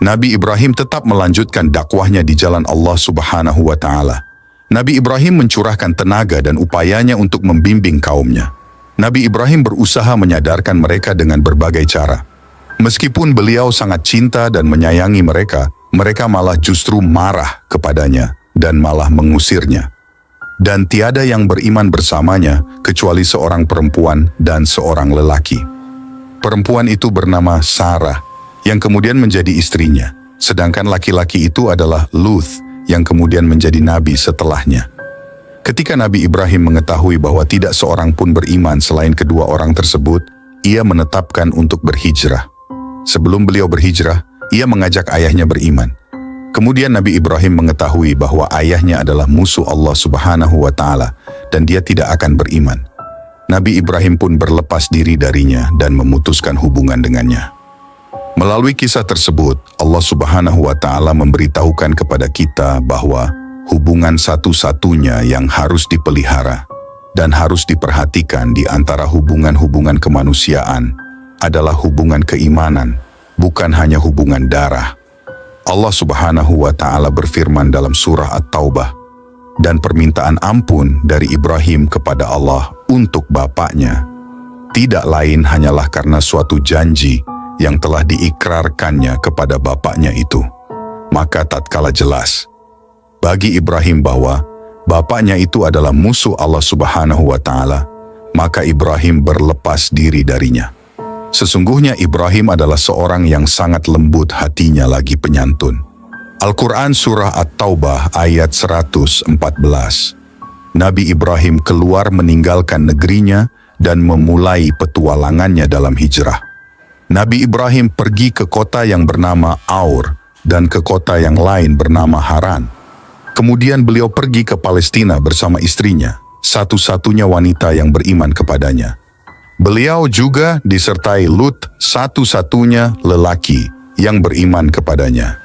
Nabi Ibrahim tetap melanjutkan dakwahnya di jalan Allah Subhanahu wa Ta'ala. Nabi Ibrahim mencurahkan tenaga dan upayanya untuk membimbing kaumnya. Nabi Ibrahim berusaha menyadarkan mereka dengan berbagai cara. Meskipun beliau sangat cinta dan menyayangi mereka, mereka malah justru marah kepadanya dan malah mengusirnya. Dan tiada yang beriman bersamanya kecuali seorang perempuan dan seorang lelaki. Perempuan itu bernama Sarah, yang kemudian menjadi istrinya. Sedangkan laki-laki itu adalah Luth, yang kemudian menjadi nabi setelahnya. Ketika Nabi Ibrahim mengetahui bahwa tidak seorang pun beriman selain kedua orang tersebut, ia menetapkan untuk berhijrah. Sebelum beliau berhijrah, ia mengajak ayahnya beriman. Kemudian Nabi Ibrahim mengetahui bahwa ayahnya adalah musuh Allah Subhanahu wa Ta'ala dan dia tidak akan beriman. Nabi Ibrahim pun berlepas diri darinya dan memutuskan hubungan dengannya. Melalui kisah tersebut, Allah Subhanahu wa Ta'ala memberitahukan kepada kita bahwa hubungan satu-satunya yang harus dipelihara dan harus diperhatikan di antara hubungan-hubungan kemanusiaan adalah hubungan keimanan, bukan hanya hubungan darah. Allah Subhanahu wa Ta'ala berfirman dalam surah At-Taubah, dan permintaan ampun dari Ibrahim kepada Allah untuk bapaknya tidak lain hanyalah karena suatu janji yang telah diikrarkannya kepada bapaknya itu. Maka tatkala jelas bagi Ibrahim bahwa bapaknya itu adalah musuh Allah Subhanahu wa Ta'ala, maka Ibrahim berlepas diri darinya. Sesungguhnya Ibrahim adalah seorang yang sangat lembut hatinya lagi penyantun. Al-Quran Surah At-Taubah ayat 114. Nabi Ibrahim keluar meninggalkan negerinya dan memulai petualangannya dalam hijrah. Nabi Ibrahim pergi ke kota yang bernama Aur dan ke kota yang lain bernama Haran. Kemudian beliau pergi ke Palestina bersama istrinya, satu-satunya wanita yang beriman kepadanya. Beliau juga disertai Lut, satu-satunya lelaki yang beriman kepadanya.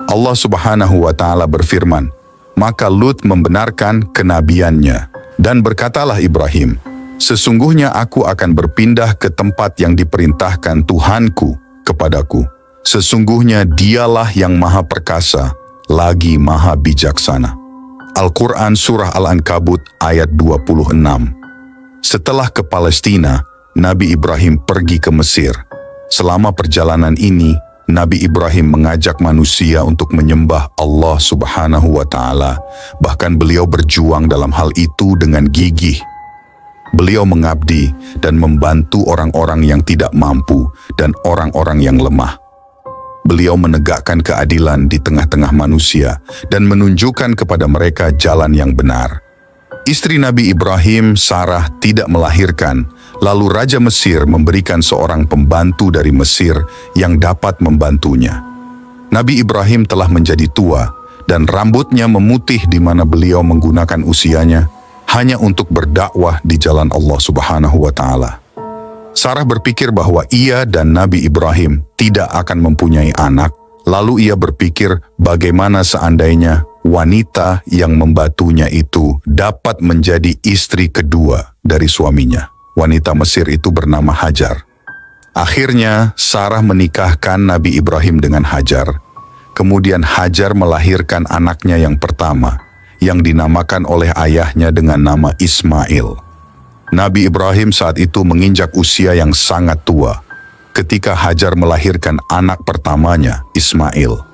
Allah Subhanahu wa Ta'ala berfirman, maka Lut membenarkan kenabiannya, dan berkatalah Ibrahim, sesungguhnya aku akan berpindah ke tempat yang diperintahkan Tuhanku kepadaku. Sesungguhnya dialah yang maha perkasa, lagi maha bijaksana. Al-Quran Surah Al-Ankabut ayat 26. Setelah ke Palestina, Nabi Ibrahim pergi ke Mesir. Selama perjalanan ini, Nabi Ibrahim mengajak manusia untuk menyembah Allah Subhanahu wa Ta'ala. Bahkan beliau berjuang dalam hal itu dengan gigih. Beliau mengabdi dan membantu orang-orang yang tidak mampu dan orang-orang yang lemah. Beliau menegakkan keadilan di tengah-tengah manusia dan menunjukkan kepada mereka jalan yang benar. Istri Nabi Ibrahim, Sarah, tidak melahirkan. Lalu Raja Mesir memberikan seorang pembantu dari Mesir yang dapat membantunya. Nabi Ibrahim telah menjadi tua dan rambutnya memutih di mana beliau menggunakan usianya hanya untuk berdakwah di jalan Allah Subhanahu wa Ta'ala. Sarah berpikir bahwa ia dan Nabi Ibrahim tidak akan mempunyai anak, lalu ia berpikir bagaimana seandainya wanita yang membantunya itu dapat menjadi istri kedua dari suaminya. Wanita Mesir itu bernama Hajar. Akhirnya Sarah menikahkan Nabi Ibrahim dengan Hajar. Kemudian Hajar melahirkan anaknya yang pertama, yang dinamakan oleh ayahnya dengan nama Ismail. Nabi Ibrahim saat itu menginjak usia yang sangat tua ketika Hajar melahirkan anak pertamanya, Ismail.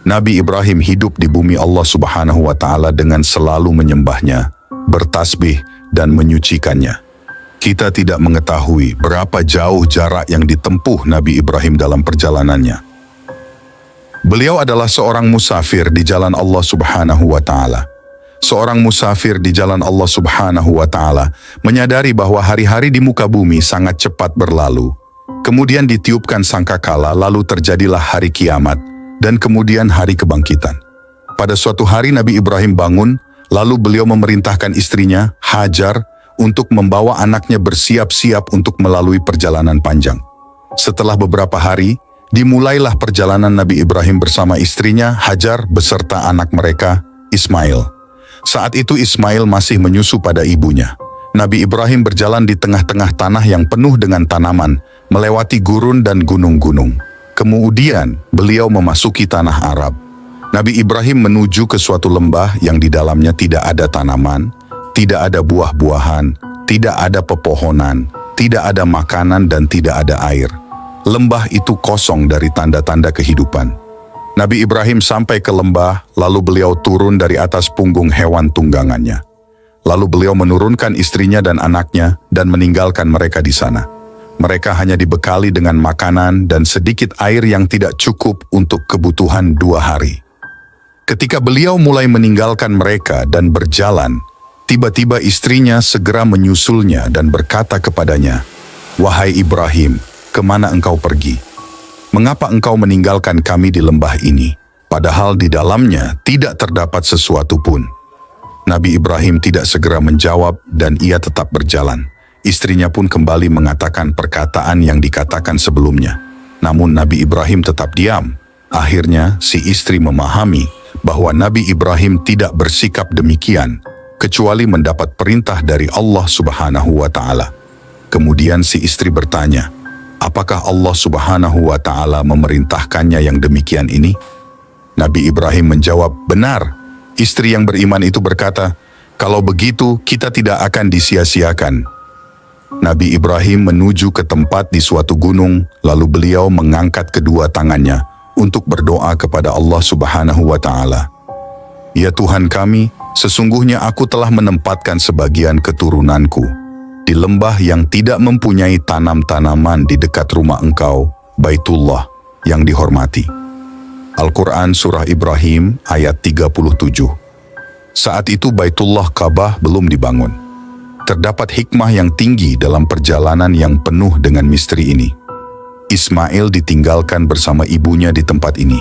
Nabi Ibrahim hidup di bumi Allah Subhanahu wa Ta'ala dengan selalu menyembahnya, bertasbih dan menyucikannya. Kita tidak mengetahui berapa jauh jarak yang ditempuh Nabi Ibrahim dalam perjalanannya. Beliau adalah seorang musafir di jalan Allah Subhanahu wa Ta'ala. Seorang musafir di jalan Allah Subhanahu wa Ta'ala menyadari bahwa hari-hari di muka bumi sangat cepat berlalu. Kemudian ditiupkan sangkakala, lalu terjadilah hari kiamat dan kemudian hari kebangkitan. Pada suatu hari Nabi Ibrahim bangun, lalu beliau memerintahkan istrinya, Hajar, untuk membawa anaknya bersiap-siap untuk melalui perjalanan panjang. Setelah beberapa hari, dimulailah perjalanan Nabi Ibrahim bersama istrinya, Hajar, beserta anak mereka, Ismail. Saat itu Ismail masih menyusu pada ibunya. Nabi Ibrahim berjalan di tengah-tengah tanah yang penuh dengan tanaman, melewati gurun dan gunung-gunung. Kemudian beliau memasuki tanah Arab. Nabi Ibrahim menuju ke suatu lembah yang di dalamnya tidak ada tanaman, tidak ada buah-buahan, tidak ada pepohonan, tidak ada makanan dan tidak ada air. Lembah itu kosong dari tanda-tanda kehidupan. Nabi Ibrahim sampai ke lembah, lalu beliau turun dari atas punggung hewan tunggangannya. Lalu beliau menurunkan istrinya dan anaknya dan meninggalkan mereka di sana. Mereka hanya dibekali dengan makanan dan sedikit air yang tidak cukup untuk kebutuhan 2 hari. Ketika beliau mulai meninggalkan mereka dan berjalan, tiba-tiba istrinya segera menyusulnya dan berkata kepadanya, "Wahai Ibrahim, kemana engkau pergi? Mengapa engkau meninggalkan kami di lembah ini, padahal di dalamnya tidak terdapat sesuatu pun?" Nabi Ibrahim tidak segera menjawab dan ia tetap berjalan. Istrinya pun kembali mengatakan perkataan yang dikatakan sebelumnya. Namun Nabi Ibrahim tetap diam. Akhirnya si istri memahami bahwa Nabi Ibrahim tidak bersikap demikian, kecuali mendapat perintah dari Allah Subhanahu wa Ta'ala. Kemudian si istri bertanya, apakah Allah Subhanahu wa Ta'ala memerintahkannya yang demikian ini? Nabi Ibrahim menjawab, benar. Istri yang beriman itu berkata, kalau begitu kita tidak akan disia-siakan. Nabi Ibrahim menuju ke tempat di suatu gunung, lalu beliau mengangkat kedua tangannya untuk berdoa kepada Allah Subhanahu wa Ta'ala. Ya Tuhan kami, sesungguhnya aku telah menempatkan sebagian keturunanku di lembah yang tidak mempunyai tanam-tanaman di dekat rumah Engkau, Baitullah, yang dihormati. Al-Quran Surah Ibrahim ayat 37. Saat itu Baitullah Ka'bah belum dibangun. Terdapat hikmah yang tinggi dalam perjalanan yang penuh dengan misteri ini. Ismail ditinggalkan bersama ibunya di tempat ini.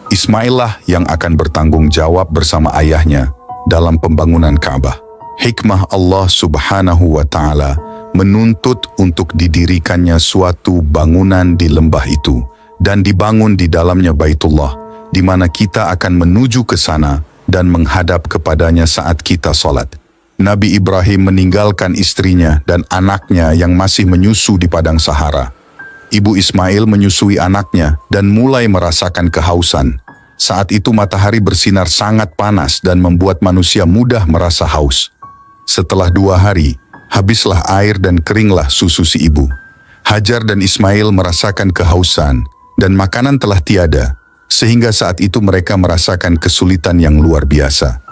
Ismail lah yang akan bertanggung jawab bersama ayahnya dalam pembangunan Ka'bah. Hikmah Allah Subhanahu wa Ta'ala menuntut untuk didirikannya suatu bangunan di lembah itu dan dibangun di dalamnya Baitullah, di mana kita akan menuju ke sana dan menghadap kepadanya saat kita sholat. Nabi Ibrahim meninggalkan istrinya dan anaknya yang masih menyusu di padang Sahara. Ibu Ismail menyusui anaknya dan mulai merasakan kehausan. Saat itu matahari bersinar sangat panas dan membuat manusia mudah merasa haus. Setelah 2 hari, habislah air dan keringlah susu si ibu. Hajar dan Ismail merasakan kehausan dan makanan telah tiada, sehingga saat itu mereka merasakan kesulitan yang luar biasa.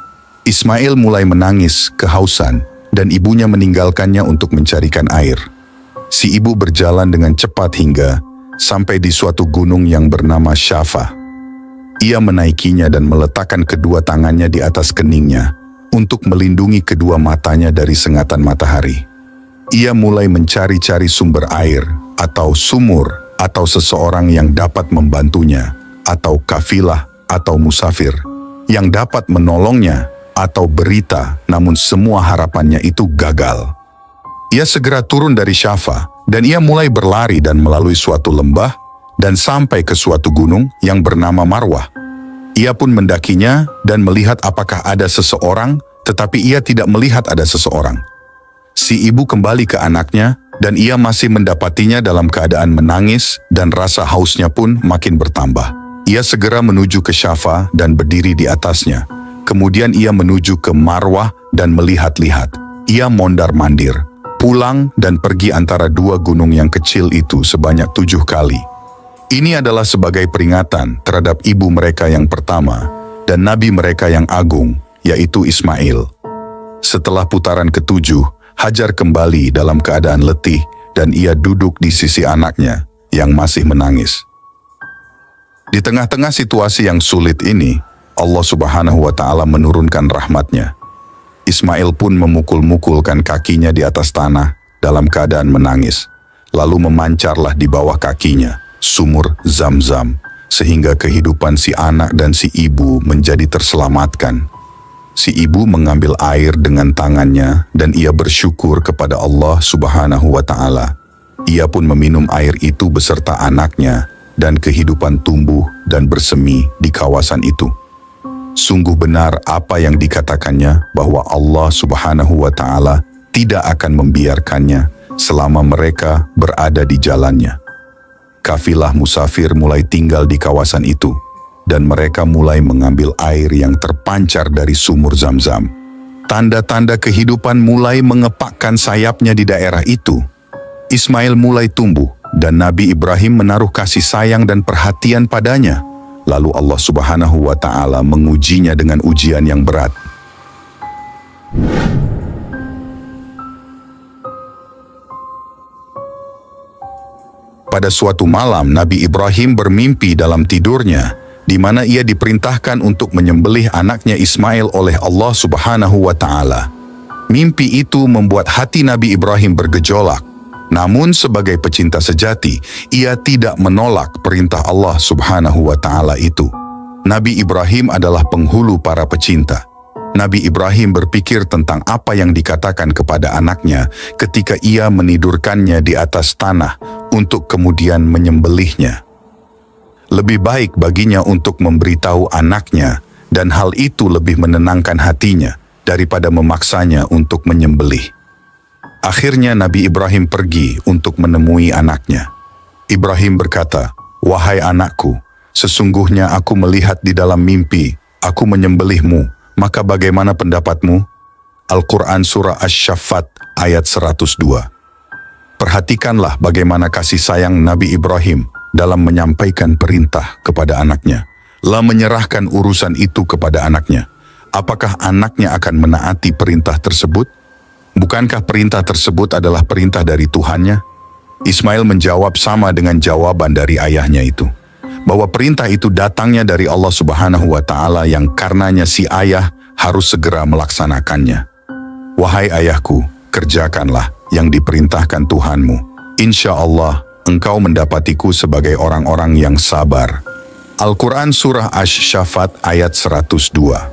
Ismail mulai menangis kehausan dan ibunya meninggalkannya untuk mencarikan air. Si ibu berjalan dengan cepat hingga sampai di suatu gunung yang bernama Syafa. Ia menaikinya dan meletakkan kedua tangannya di atas keningnya untuk melindungi kedua matanya dari sengatan matahari. Ia mulai mencari-cari sumber air atau sumur atau seseorang yang dapat membantunya atau kafilah atau musafir yang dapat menolongnya atau berita, namun semua harapannya itu gagal. Ia segera turun dari Syafa dan ia mulai berlari dan melalui suatu lembah dan sampai ke suatu gunung yang bernama Marwah. Ia pun mendakinya dan melihat apakah ada seseorang, tetapi ia tidak melihat ada seseorang. Si ibu kembali ke anaknya dan ia masih mendapatinya dalam keadaan menangis dan rasa hausnya pun makin bertambah. Ia segera menuju ke Syafa dan berdiri di atasnya. Kemudian ia menuju ke Marwah dan melihat-lihat. Ia mondar-mandir, pulang dan pergi antara 2 gunung yang kecil itu sebanyak 7 kali. Ini adalah sebagai peringatan terhadap ibu mereka yang pertama dan nabi mereka yang agung, yaitu Ismail. Setelah putaran ke-7, Hajar kembali dalam keadaan letih dan ia duduk di sisi anaknya yang masih menangis. Di tengah-tengah situasi yang sulit ini, Allah Subhanahu wa Ta'ala menurunkan rahmatnya. Ismail pun memukul-mukulkan kakinya di atas tanah dalam keadaan menangis. Lalu memancarlah di bawah kakinya sumur Zam-Zam, sehingga kehidupan si anak dan si ibu menjadi terselamatkan. Si ibu mengambil air dengan tangannya dan ia bersyukur kepada Allah Subhanahu wa Ta'ala. Ia pun meminum air itu beserta anaknya dan kehidupan tumbuh dan bersemi di kawasan itu. Sungguh benar apa yang dikatakannya bahwa Allah Subhanahu wa Ta'ala tidak akan membiarkannya selama mereka berada di jalannya. kafilah musafir mulai tinggal di kawasan itu, dan mereka mulai mengambil air yang terpancar dari sumur Zam-Zam. Tanda-tanda kehidupan mulai mengepakkan sayapnya di daerah itu. Ismail mulai tumbuh, dan Nabi Ibrahim menaruh kasih sayang dan perhatian padanya. Lalu Allah Subhanahu wa Ta'ala mengujinya dengan ujian yang berat. Pada suatu malam, Nabi Ibrahim bermimpi dalam tidurnya, di mana ia diperintahkan untuk menyembelih anaknya Ismail oleh Allah Subhanahu wa Ta'ala. Mimpi itu membuat hati Nabi Ibrahim bergejolak. Namun sebagai pecinta sejati, ia tidak menolak perintah Allah Subhanahu wa Ta'ala itu. Nabi Ibrahim adalah penghulu para pecinta. Nabi Ibrahim berpikir tentang apa yang dikatakan kepada anaknya ketika ia menidurkannya di atas tanah untuk kemudian menyembelihnya. Lebih baik baginya untuk memberitahu anaknya, dan hal itu lebih menenangkan hatinya daripada memaksanya untuk menyembelih. Akhirnya Nabi Ibrahim pergi untuk menemui anaknya. Ibrahim berkata, "Wahai anakku, sesungguhnya aku melihat di dalam mimpi, aku menyembelihmu. Maka bagaimana pendapatmu?" Al-Quran Surah Asy-Syaffat ayat 102. Perhatikanlah bagaimana kasih sayang Nabi Ibrahim dalam menyampaikan perintah kepada anaknya. Lalu menyerahkan urusan itu kepada anaknya. Apakah anaknya akan menaati perintah tersebut? Bukankah perintah tersebut adalah perintah dari Tuhannya? Ismail menjawab sama dengan jawaban dari ayahnya itu, bahwa perintah itu datangnya dari Allah Subhanahu wa Ta'ala yang karenanya si ayah harus segera melaksanakannya. "Wahai ayahku, kerjakanlah yang diperintahkan Tuhanmu. Insya Allah, engkau mendapatiku sebagai orang-orang yang sabar." Al-Quran Surah Asy-Syaffat ayat 102.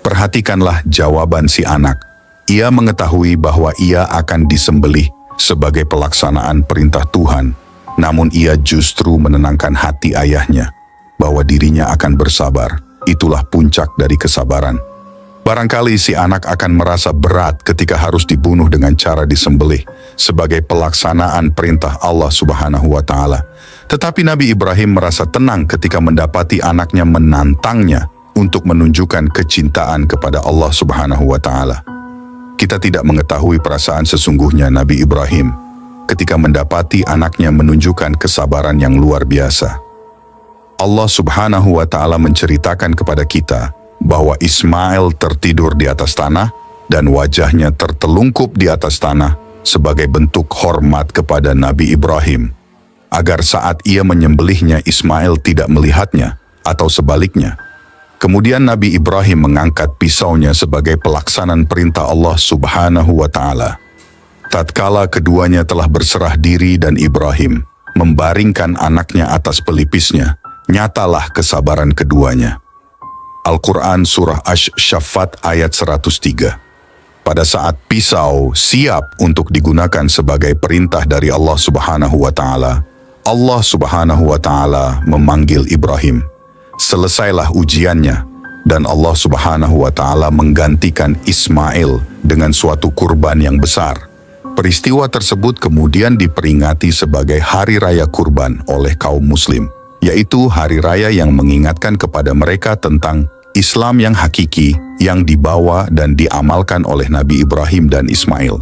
Perhatikanlah jawaban si anak. Ia mengetahui bahwa ia akan disembelih sebagai pelaksanaan perintah Tuhan. Namun ia justru menenangkan hati ayahnya bahwa dirinya akan bersabar. Itulah puncak dari kesabaran. Barangkali si anak akan merasa berat ketika harus dibunuh dengan cara disembelih sebagai pelaksanaan perintah Allah Subhanahu wa Ta'ala. Tetapi Nabi Ibrahim merasa tenang ketika mendapati anaknya menantangnya untuk menunjukkan kecintaan kepada Allah Subhanahu wa Ta'ala. Kita tidak mengetahui perasaan sesungguhnya Nabi Ibrahim ketika mendapati anaknya menunjukkan kesabaran yang luar biasa. Allah Subhanahu wa Ta'ala menceritakan kepada kita bahwa Ismail tertidur di atas tanah dan wajahnya tertelungkup di atas tanah sebagai bentuk hormat kepada Nabi Ibrahim, agar saat ia menyembelihnya Ismail tidak melihatnya atau sebaliknya. Kemudian Nabi Ibrahim mengangkat pisaunya sebagai pelaksanaan perintah Allah Subhanahu wa Ta'ala. Tatkala keduanya telah berserah diri dan Ibrahim membaringkan anaknya atas pelipisnya, nyatalah kesabaran keduanya. Al-Quran Surah Asy-Syaffat ayat 103. Pada saat pisau siap untuk digunakan sebagai perintah dari Allah Subhanahu wa Ta'ala, Allah Subhanahu wa Ta'ala memanggil Ibrahim. Selesailah ujiannya, dan Allah Subhanahu wa Ta'ala menggantikan Ismail dengan suatu kurban yang besar. Peristiwa tersebut kemudian diperingati sebagai Hari Raya Kurban oleh kaum Muslim, yaitu hari raya yang mengingatkan kepada mereka tentang Islam yang hakiki yang dibawa dan diamalkan oleh Nabi Ibrahim dan Ismail.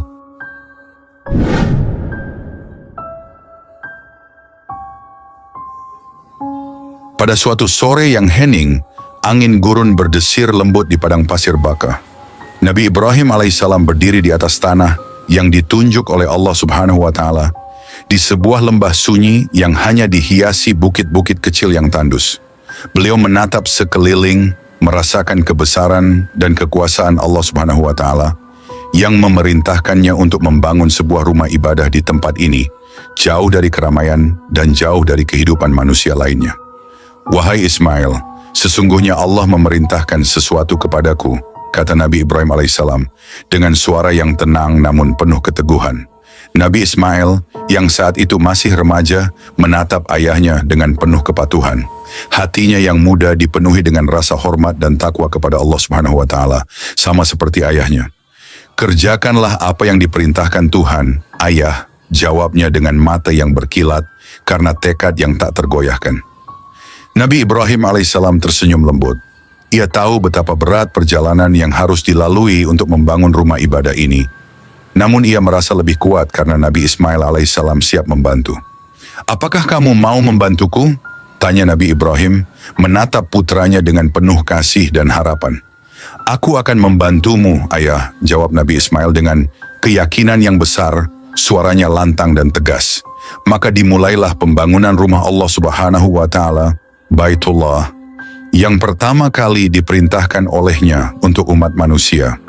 Pada suatu sore yang hening, angin gurun berdesir lembut di padang pasir baka. Nabi Ibrahim alaihissalam berdiri di atas tanah yang ditunjuk oleh Allah Subhanahu wa Ta'ala di sebuah lembah sunyi yang hanya dihiasi bukit-bukit kecil yang tandus. Beliau menatap sekeliling, merasakan kebesaran dan kekuasaan Allah Subhanahu wa Ta'ala yang memerintahkannya untuk membangun sebuah rumah ibadah di tempat ini, jauh dari keramaian dan jauh dari kehidupan manusia lainnya. "Wahai Ismail, sesungguhnya Allah memerintahkan sesuatu kepadaku," kata Nabi Ibrahim alaihissalam dengan suara yang tenang namun penuh keteguhan. Nabi Ismail yang saat itu masih remaja menatap ayahnya dengan penuh kepatuhan. Hatinya yang muda dipenuhi dengan rasa hormat dan takwa kepada Allah Subhanahu wa Ta'ala, sama seperti ayahnya. "Kerjakanlah apa yang diperintahkan Tuhan, ayah," jawabnya dengan mata yang berkilat karena tekad yang tak tergoyahkan. Nabi Ibrahim alaihissalam tersenyum lembut. Ia tahu betapa berat perjalanan yang harus dilalui untuk membangun rumah ibadah ini. Namun ia merasa lebih kuat karena Nabi Ismail alaihissalam siap membantu. "Apakah kamu mau membantuku?" tanya Nabi Ibrahim, menatap putranya dengan penuh kasih dan harapan. "Aku akan membantumu, ayah," jawab Nabi Ismail dengan keyakinan yang besar, suaranya lantang dan tegas. Maka dimulailah pembangunan rumah Allah Subhanahu wa Ta'ala, Baitullah, yang pertama kali diperintahkan olehnya untuk umat manusia.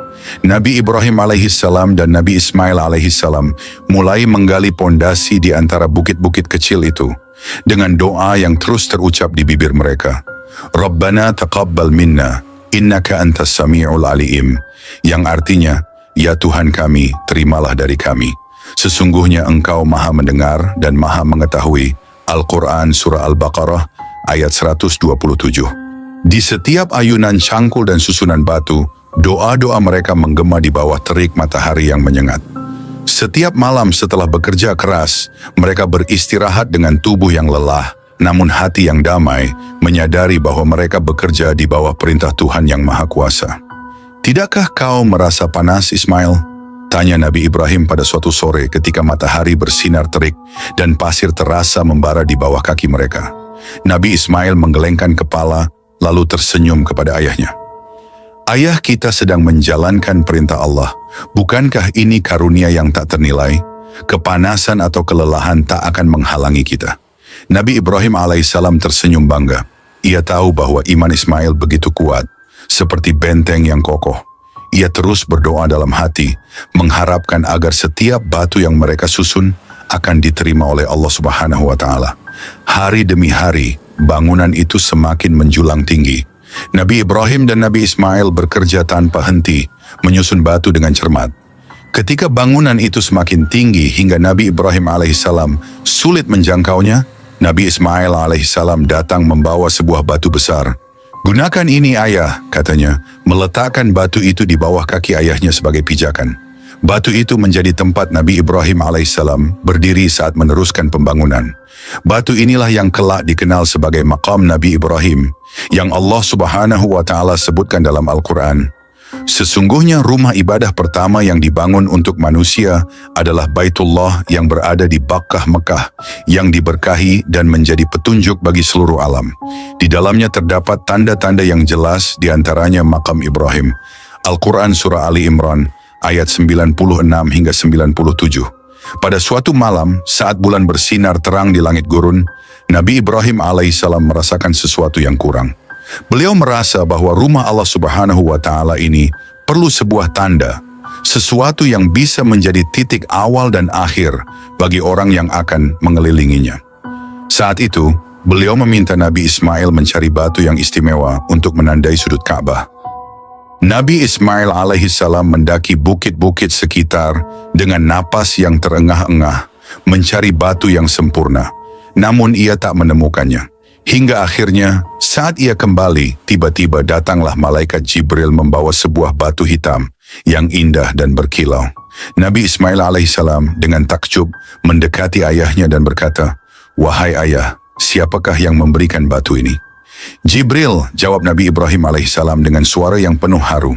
Nabi Ibrahim alaihissalam dan Nabi Ismail alaihissalam mulai menggali pondasi di antara bukit-bukit kecil itu dengan doa yang terus terucap di bibir mereka. Rabbana taqabbal minna, innaka antas sami'ul alim, yang artinya, ya Tuhan kami, terimalah dari kami. Sesungguhnya Engkau maha mendengar dan maha mengetahui. Al-Quran Surah Al-Baqarah ayat 127. Di setiap ayunan cangkul dan susunan batu, doa-doa mereka menggema di bawah terik matahari yang menyengat. Setiap malam setelah bekerja keras, mereka beristirahat dengan tubuh yang lelah, namun hati yang damai, menyadari bahwa mereka bekerja di bawah perintah Tuhan yang Maha Kuasa. "Tidakkah kau merasa panas, Ismail?" tanya Nabi Ibrahim pada suatu sore ketika matahari bersinar terik dan pasir terasa membara di bawah kaki mereka. Nabi Ismail menggelengkan kepala, lalu tersenyum kepada ayahnya. "Ayah, kita sedang menjalankan perintah Allah. Bukankah ini karunia yang tak ternilai? Kepanasan atau kelelahan tak akan menghalangi kita." Nabi Ibrahim alaihissalam tersenyum bangga. Ia tahu bahwa iman Ismail begitu kuat, seperti benteng yang kokoh. Ia terus berdoa dalam hati, mengharapkan agar setiap batu yang mereka susun akan diterima oleh Allah Subhanahu wa Ta'ala. Hari demi hari, bangunan itu semakin menjulang tinggi. Nabi Ibrahim dan Nabi Ismail bekerja tanpa henti, menyusun batu dengan cermat. Ketika bangunan itu semakin tinggi hingga Nabi Ibrahim alaihissalam sulit menjangkaunya, Nabi Ismail alaihissalam datang membawa sebuah batu besar. "Gunakan ini, ayah," katanya, meletakkan batu itu di bawah kaki ayahnya sebagai pijakan. Batu itu menjadi tempat Nabi Ibrahim alaihissalam berdiri saat meneruskan pembangunan. Batu inilah yang kelak dikenal sebagai Maqam Nabi Ibrahim, yang Allah Subhanahu wa Ta'ala sebutkan dalam Al-Quran. Sesungguhnya rumah ibadah pertama yang dibangun untuk manusia adalah Baitullah yang berada di Bakkah, Mekah, yang diberkahi dan menjadi petunjuk bagi seluruh alam. Di dalamnya terdapat tanda-tanda yang jelas, diantaranya Maqam Ibrahim. Al-Quran Surah Ali Imran ayat 96 hingga 97. Pada suatu malam, saat bulan bersinar terang di langit gurun, Nabi Ibrahim alaihissalam merasakan sesuatu yang kurang. Beliau merasa bahwa rumah Allah Subhanahu wa Ta'ala ini perlu sebuah tanda, sesuatu yang bisa menjadi titik awal dan akhir bagi orang yang akan mengelilinginya. Saat itu, beliau meminta Nabi Ismail mencari batu yang istimewa untuk menandai sudut Ka'bah. Nabi Ismail alaihissalam mendaki bukit-bukit sekitar dengan napas yang terengah-engah, mencari batu yang sempurna. Namun ia tak menemukannya. Hingga akhirnya, saat ia kembali, tiba-tiba datanglah malaikat Jibril membawa sebuah batu hitam yang indah dan berkilau. Nabi Ismail alaihissalam dengan takjub mendekati ayahnya dan berkata, "Wahai ayah, siapakah yang memberikan batu ini?" "Jibril," jawab Nabi Ibrahim alaihissalam dengan suara yang penuh haru.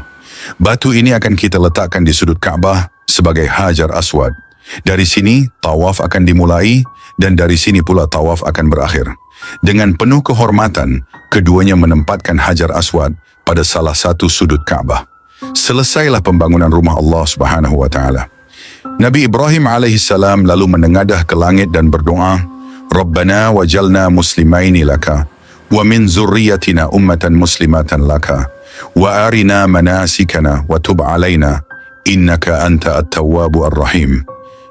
"Batu ini akan kita letakkan di sudut Ka'bah sebagai Hajar Aswad. Dari sini, tawaf akan dimulai dan dari sini pula tawaf akan berakhir." Dengan penuh kehormatan, keduanya menempatkan Hajar Aswad pada salah satu sudut Ka'bah. Selesailah pembangunan rumah Allah Subhanahu wa Ta'ala. Nabi Ibrahim alaihissalam lalu menengadah ke langit dan berdoa, "Rabbana wajalna muslimaini laka, wa min zurriyatina ummatan muslimatan laka, wa arina manasikana wa tub alaina, innaka anta at-tawwabu ar-rahim."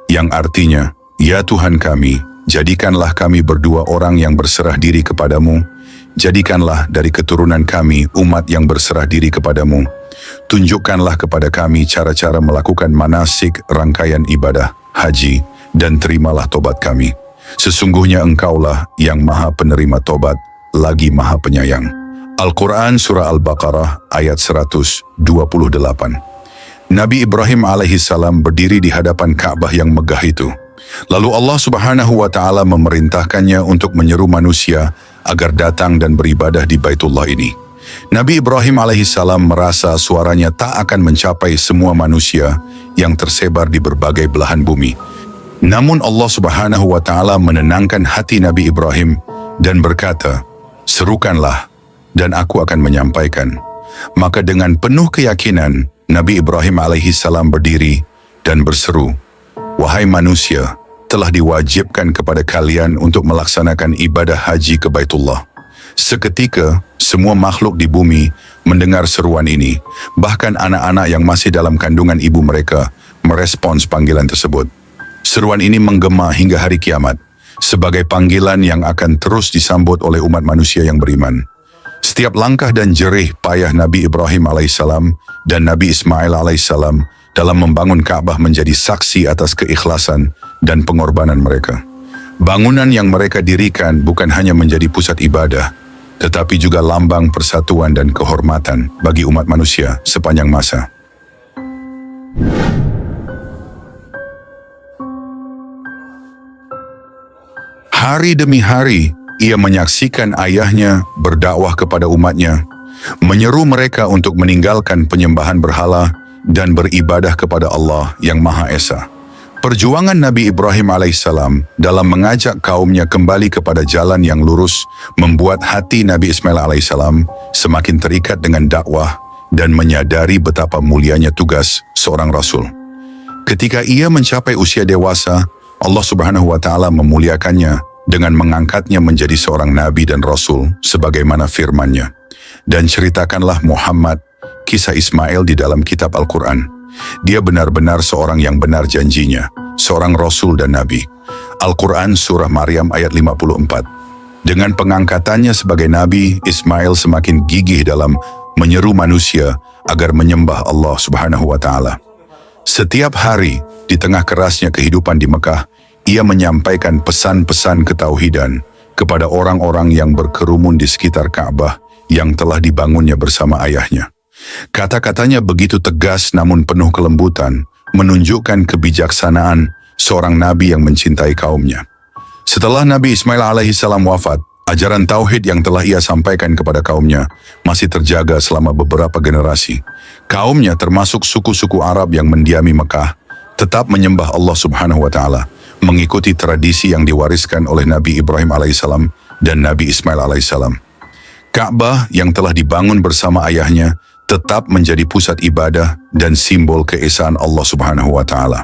Yang artinya, "Ya Tuhan kami, jadikanlah kami berdua orang yang berserah diri kepadamu. Jadikanlah dari keturunan kami umat yang berserah diri kepadamu. Tunjukkanlah kepada kami cara-cara melakukan manasik rangkaian ibadah, haji, dan terimalah tobat kami. Sesungguhnya Engkaulah yang maha penerima tobat, lagi maha penyayang." Al-Quran Surah Al-Baqarah ayat 128. Nabi Ibrahim alaihissalam berdiri di hadapan Ka'bah yang megah itu. Lalu Allah Subhanahu wa Ta'ala memerintahkannya untuk menyeru manusia agar datang dan beribadah di Baitullah ini. Nabi Ibrahim alaihissalam merasa suaranya tak akan mencapai semua manusia yang tersebar di berbagai belahan bumi. Namun Allah Subhanahu wa Ta'ala menenangkan hati Nabi Ibrahim dan berkata, "Serukanlah dan aku akan menyampaikan." Maka dengan penuh keyakinan, Nabi Ibrahim alaihissalam berdiri dan berseru, "Wahai manusia, telah diwajibkan kepada kalian untuk melaksanakan ibadah haji ke Baitullah." Seketika, semua makhluk di bumi mendengar seruan ini. Bahkan anak-anak yang masih dalam kandungan ibu mereka merespons panggilan tersebut. Seruan ini menggema hingga hari kiamat, sebagai panggilan yang akan terus disambut oleh umat manusia yang beriman. Setiap langkah dan jerih payah Nabi Ibrahim alaihissalam dan Nabi Ismail alaihissalam dalam membangun Ka'bah menjadi saksi atas keikhlasan dan pengorbanan mereka. Bangunan yang mereka dirikan bukan hanya menjadi pusat ibadah, tetapi juga lambang persatuan dan kehormatan bagi umat manusia sepanjang masa. Hari demi hari, ia menyaksikan ayahnya berdakwah kepada umatnya, menyeru mereka untuk meninggalkan penyembahan berhala dan beribadah kepada Allah yang Maha Esa. Perjuangan Nabi Ibrahim alaihissalam dalam mengajak kaumnya kembali kepada jalan yang lurus membuat hati Nabi Ismail alaihissalam semakin terikat dengan dakwah dan menyadari betapa mulianya tugas seorang rasul. Ketika ia mencapai usia dewasa, Allah Subhanahu wa Ta'ala memuliakannya dengan mengangkatnya menjadi seorang nabi dan rasul sebagaimana firman-Nya. Dan ceritakanlah Muhammad kisah Ismail di dalam kitab Al-Quran. Dia benar-benar seorang yang benar janjinya, seorang rasul dan nabi. Al-Quran surah Maryam ayat 54. Dengan pengangkatannya sebagai nabi, Ismail semakin gigih dalam menyeru manusia agar menyembah Allah Subhanahu wa Ta'ala. Setiap hari di tengah kerasnya kehidupan di Mekah, ia menyampaikan pesan-pesan ketauhidan kepada orang-orang yang berkerumun di sekitar Ka'bah yang telah dibangunnya bersama ayahnya. Kata-katanya begitu tegas namun penuh kelembutan, menunjukkan kebijaksanaan seorang nabi yang mencintai kaumnya. Setelah Nabi Ismail alaihissalam wafat, ajaran tauhid yang telah ia sampaikan kepada kaumnya masih terjaga selama beberapa generasi. Kaumnya termasuk suku-suku Arab yang mendiami Mekah tetap menyembah Allah Subhanahu wa Ta'ala, mengikuti tradisi yang diwariskan oleh Nabi Ibrahim alaihissalam dan Nabi Ismail alaihissalam. Ka'bah yang telah dibangun bersama ayahnya tetap menjadi pusat ibadah dan simbol keesaan Allah Subhanahu wa Ta'ala.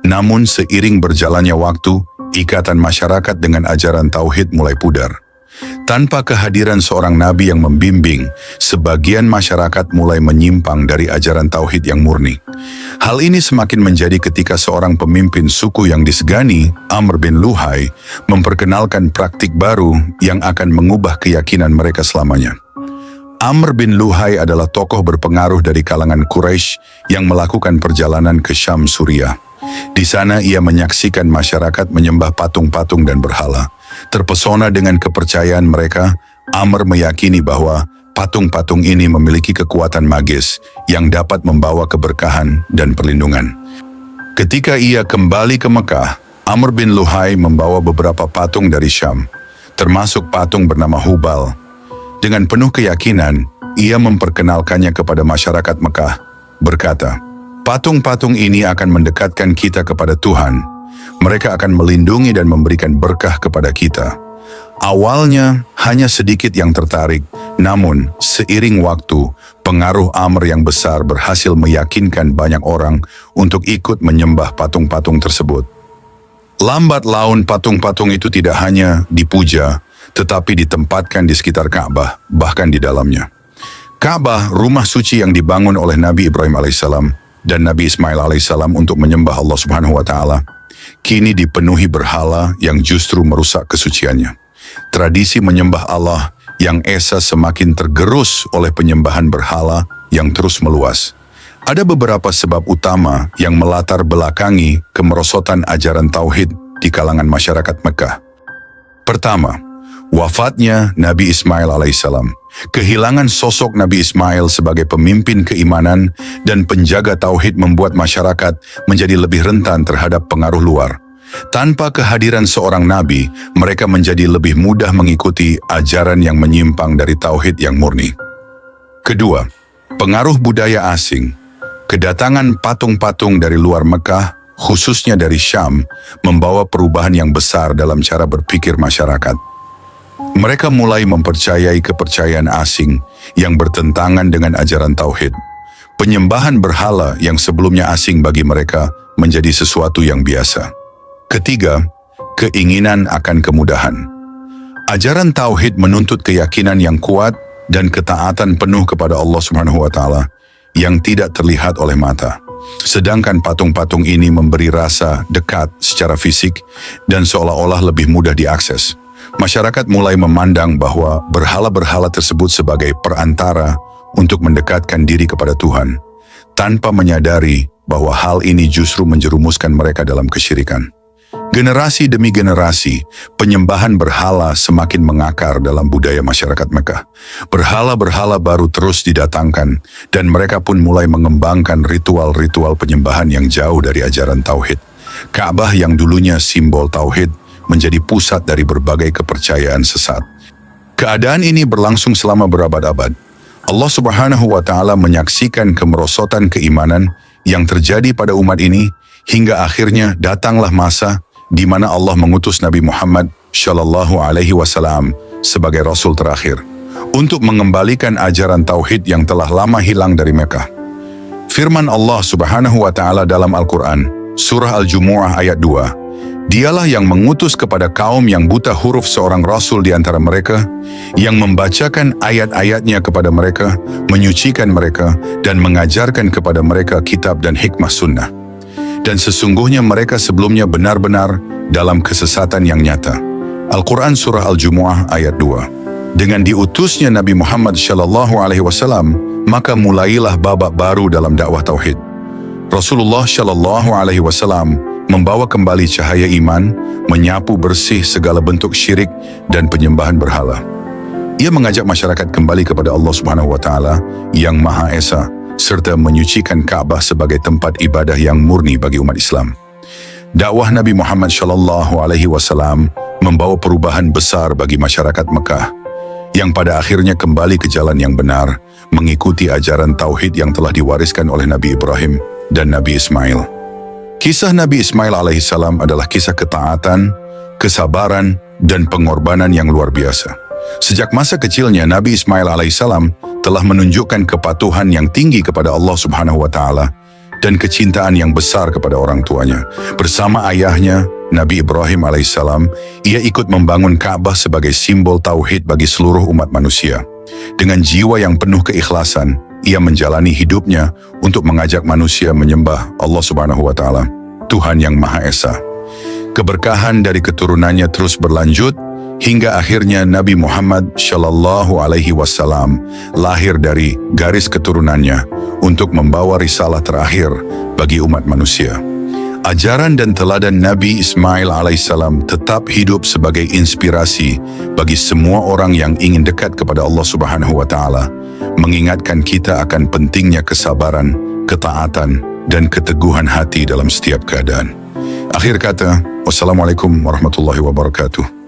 Namun seiring berjalannya waktu, ikatan masyarakat dengan ajaran tauhid mulai pudar. Tanpa kehadiran seorang nabi yang membimbing, sebagian masyarakat mulai menyimpang dari ajaran tauhid yang murni. Hal ini semakin menjadi ketika seorang pemimpin suku yang disegani, Amr bin Luhai, memperkenalkan praktik baru yang akan mengubah keyakinan mereka selamanya. Amr bin Luhai adalah tokoh berpengaruh dari kalangan Quraisy yang melakukan perjalanan ke Syam, Suriah. Di sana ia menyaksikan masyarakat menyembah patung-patung dan berhala. Terpesona dengan kepercayaan mereka, Amr meyakini bahwa patung-patung ini memiliki kekuatan magis yang dapat membawa keberkahan dan perlindungan. Ketika ia kembali ke Mekah, Amr bin Luhai membawa beberapa patung dari Syam, termasuk patung bernama Hubal. Dengan penuh keyakinan, ia memperkenalkannya kepada masyarakat Mekah, berkata, "Patung-patung ini akan mendekatkan kita kepada Tuhan. Mereka akan melindungi dan memberikan berkah kepada kita." Awalnya hanya sedikit yang tertarik, namun seiring waktu, pengaruh Amr yang besar berhasil meyakinkan banyak orang untuk ikut menyembah patung-patung tersebut. Lambat laun patung-patung itu tidak hanya dipuja, tetapi ditempatkan di sekitar Ka'bah, bahkan di dalamnya. Ka'bah, rumah suci yang dibangun oleh Nabi Ibrahim alaihissalam dan Nabi Ismail alaihissalam untuk menyembah Allah Subhanahu wa Ta'ala, kini dipenuhi berhala yang justru merusak kesuciannya. Tradisi menyembah Allah yang esa semakin tergerus oleh penyembahan berhala yang terus meluas. Ada beberapa sebab utama yang melatar belakangi kemerosotan ajaran tauhid di kalangan masyarakat Mekah. Pertama, wafatnya Nabi Ismail alaihissalam. Kehilangan sosok Nabi Ismail sebagai pemimpin keimanan dan penjaga tauhid membuat masyarakat menjadi lebih rentan terhadap pengaruh luar. Tanpa kehadiran seorang nabi, mereka menjadi lebih mudah mengikuti ajaran yang menyimpang dari tauhid yang murni. Kedua, pengaruh budaya asing. Kedatangan patung-patung dari luar Mekah, khususnya dari Syam, membawa perubahan yang besar dalam cara berpikir masyarakat. Mereka mulai mempercayai kepercayaan asing yang bertentangan dengan ajaran tauhid. Penyembahan berhala yang sebelumnya asing bagi mereka menjadi sesuatu yang biasa. Ketiga, keinginan akan kemudahan. Ajaran tauhid menuntut keyakinan yang kuat dan ketaatan penuh kepada Allah Subhanahu wa taala yang tidak terlihat oleh mata. Sedangkan patung-patung ini memberi rasa dekat secara fisik dan seolah-olah lebih mudah diakses. Masyarakat mulai memandang bahwa berhala-berhala tersebut sebagai perantara untuk mendekatkan diri kepada Tuhan, tanpa menyadari bahwa hal ini justru menjerumuskan mereka dalam kesyirikan. Generasi demi generasi, penyembahan berhala semakin mengakar dalam budaya masyarakat Mekah. Berhala-berhala baru terus didatangkan, dan mereka pun mulai mengembangkan ritual-ritual penyembahan yang jauh dari ajaran tauhid. Ka'bah yang dulunya simbol tauhid menjadi pusat dari berbagai kepercayaan sesat. Keadaan ini berlangsung selama berabad-abad. Allah Subhanahu wa taala menyaksikan kemerosotan keimanan yang terjadi pada umat ini, hingga akhirnya datanglah masa di mana Allah mengutus Nabi Muhammad Shallallahu Alaihi Wasallam sebagai Rasul terakhir untuk mengembalikan ajaran tauhid yang telah lama hilang dari Mekah. Firman Allah Subhanahu wa taala dalam Al-Quran, Surah Al-Jumu'ah ayat 2, Dialah yang mengutus kepada kaum yang buta huruf seorang Rasul di antara mereka, yang membacakan ayat-ayatnya kepada mereka, menyucikan mereka, dan mengajarkan kepada mereka kitab dan hikmah sunnah. Dan sesungguhnya mereka sebelumnya benar-benar dalam kesesatan yang nyata. Al-Quran Surah Al-Jumu'ah ayat 2. Dengan diutusnya Nabi Muhammad Shallallahu Alaihi Wasallam, maka mulailah babak baru dalam dakwah tauhid. Rasulullah Shallallahu Alaihi Wasallam membawa kembali cahaya iman, menyapu bersih segala bentuk syirik dan penyembahan berhala. Ia mengajak masyarakat kembali kepada Allah Subhanahu wa taala yang Maha Esa, serta menyucikan Ka'bah sebagai tempat ibadah yang murni bagi umat Islam. Dakwah Nabi Muhammad Shallallahu Alaihi Wasallam membawa perubahan besar bagi masyarakat Mekah, yang pada akhirnya kembali ke jalan yang benar, mengikuti ajaran tauhid yang telah diwariskan oleh Nabi Ibrahim dan Nabi Ismail. Kisah Nabi Ismail alaihissalam adalah kisah ketaatan, kesabaran, dan pengorbanan yang luar biasa. Sejak masa kecilnya, Nabi Ismail alaihissalam telah menunjukkan kepatuhan yang tinggi kepada Allah Subhanahu wa taala dan kecintaan yang besar kepada orang tuanya. Bersama ayahnya, Nabi Ibrahim alaihissalam, ia ikut membangun Ka'bah sebagai simbol tauhid bagi seluruh umat manusia. Dengan jiwa yang penuh keikhlasan, ia menjalani hidupnya untuk mengajak manusia menyembah Allah Subhanahu wa taala, Tuhan yang Maha Esa. Keberkahan dari keturunannya terus berlanjut hingga akhirnya Nabi Muhammad Shallallahu Alaihi Wasallam lahir dari garis keturunannya untuk membawa risalah terakhir bagi umat manusia. Ajaran dan teladan Nabi Ismail alaihissalam tetap hidup sebagai inspirasi bagi semua orang yang ingin dekat kepada Allah Subhanahu wa taala, mengingatkan kita akan pentingnya kesabaran, ketaatan, dan keteguhan hati dalam setiap keadaan. Akhir kata, wassalamualaikum warahmatullahi wabarakatuh.